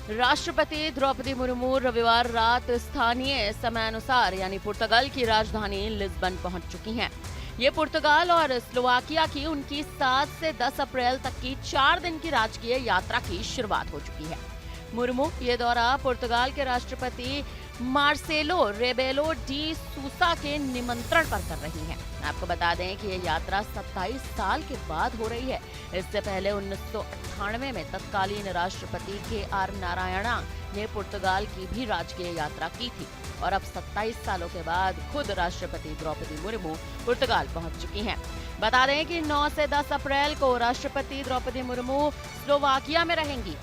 राष्ट्रपति द्रौपदी मुर्मू रविवार रात स्थानीय समय अनुसार यानी पुर्तगाल की राजधानी लिस्बन पहुंच चुकी हैं। ये पुर्तगाल और स्लोवाकिया की उनकी 7 से 10 अप्रैल तक की 4 दिन की राजकीय यात्रा की शुरुआत हो चुकी है। मुर्मू ये दौरा पुर्तगाल के राष्ट्रपति मार्सेलो रेबेलो डी सूसा के निमंत्रण पर कर रही हैं। आपको बता दें कि ये यात्रा 27 साल के बाद हो रही है। इससे पहले 1998 में तत्कालीन राष्ट्रपति के.आर. नारायणा ने पुर्तगाल की भी राजकीय यात्रा की थी और अब 27 सालों के बाद खुद राष्ट्रपति द्रौपदी मुर्मू पुर्तगाल पहुंच चुकी हैं। बता दें कि 9 से 10 अप्रैल को राष्ट्रपति द्रौपदी मुर्मू स्लोवाकिया में रहेंगी।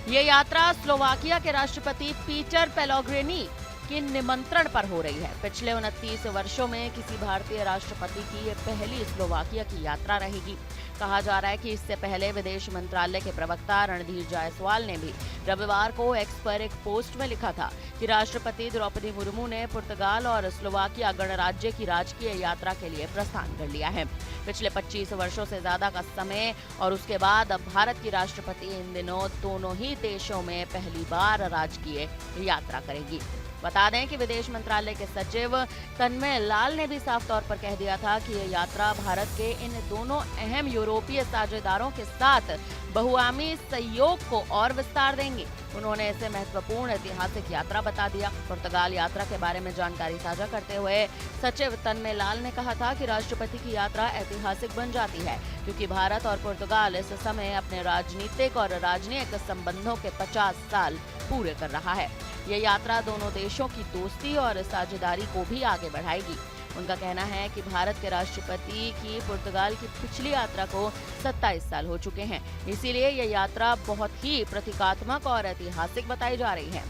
ये यात्रा स्लोवाकिया के राष्ट्रपति पीटर पेलेग्रिनी के निमंत्रण पर हो रही है। पिछले 29 वर्षों में किसी भारतीय राष्ट्रपति की ये पहली स्लोवाकिया की यात्रा रहेगी। कहा जा रहा है कि इससे पहले विदेश मंत्रालय के प्रवक्ता रणधीर जायसवाल ने भी रविवार को एक्स पर एक पोस्ट में लिखा था कि राष्ट्रपति द्रौपदी मुर्मू ने पुर्तगाल और स्लोवाकिया गणराज्य की राजकीय यात्रा के लिए प्रस्थान कर लिया है। पिछले 25 वर्षों से ज्यादा का समय और उसके बाद अब भारत की राष्ट्रपति इन दिनों दोनों ही देशों में पहली बार राजकीय यात्रा करेगी। बता दें कि विदेश मंत्रालय के सचिव तन्मय लाल ने भी साफ तौर पर कह दिया था कि ये यात्रा भारत के इन दोनों अहम यूरोपीय साझेदारों के साथ बहुआमी सहयोग को और विस्तार देंगे। उन्होंने इसे महत्वपूर्ण ऐतिहासिक यात्रा बता दिया। पुर्तगाल यात्रा के बारे में जानकारी साझा करते हुए सचिव तन्मय लाल ने कहा था कि राष्ट्रपति की यात्रा ऐतिहासिक बन जाती है क्योंकि भारत और पुर्तगाल इस समय अपने राजनीतिक और राजनयिक संबंधों के 50 साल पूरे कर रहा है। ये यात्रा दोनों देशों की दोस्ती और साझेदारी को भी आगे बढ़ाएगी। उनका कहना है कि भारत के राष्ट्रपति की पुर्तगाल की पिछली यात्रा को 27 साल हो चुके हैं, इसीलिए यह यात्रा बहुत ही प्रतीकात्मक और ऐतिहासिक बताई जा रही है।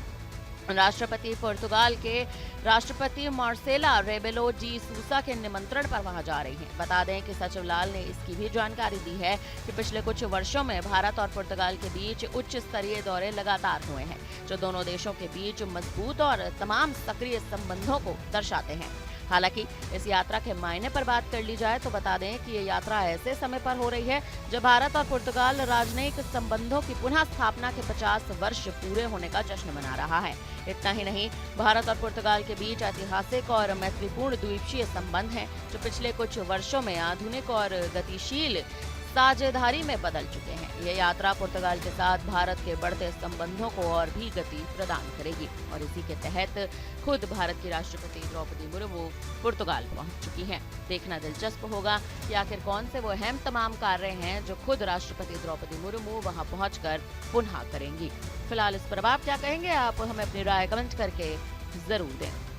राष्ट्रपति पुर्तगाल के राष्ट्रपति मार्सेला रेबेलो डी सूसा के निमंत्रण पर वहां जा रही हैं। बता दें कि सचिव लाल ने इसकी भी जानकारी दी है कि पिछले कुछ वर्षों में भारत और पुर्तगाल के बीच उच्च स्तरीय दौरे लगातार हुए हैं, जो दोनों देशों के बीच मजबूत और तमाम सक्रिय संबंधों को दर्शाते हैं। हालांकि इस यात्रा के मायने पर बात कर ली जाए तो बता दें कि ये यात्रा ऐसे समय पर हो रही है जब भारत और पुर्तगाल राजनयिक संबंधों की पुनः स्थापना के 50 वर्ष पूरे होने का जश्न मना रहा है। इतना ही नहीं, भारत और पुर्तगाल के बीच ऐतिहासिक और मैत्रीपूर्ण द्वीपक्षीय संबंध हैं, जो पिछले कुछ वर्षों में आधुनिक और गतिशील साझेदारी में बदल चुके हैं। ये यात्रा पुर्तगाल के साथ भारत के बढ़ते संबंधों को और भी गति प्रदान करेगी और इसी के तहत खुद भारत की राष्ट्रपति द्रौपदी मुर्मू पुर्तगाल पहुंच चुकी हैं। देखना दिलचस्प होगा कि आखिर कौन से वो अहम तमाम कार्य हैं जो खुद राष्ट्रपति द्रौपदी मुर्मू वहां पहुंचकर पुनः करेंगी। फिलहाल इस पर आप क्या कहेंगे? आप हमें अपनी राय कमेंट करके जरूर दें।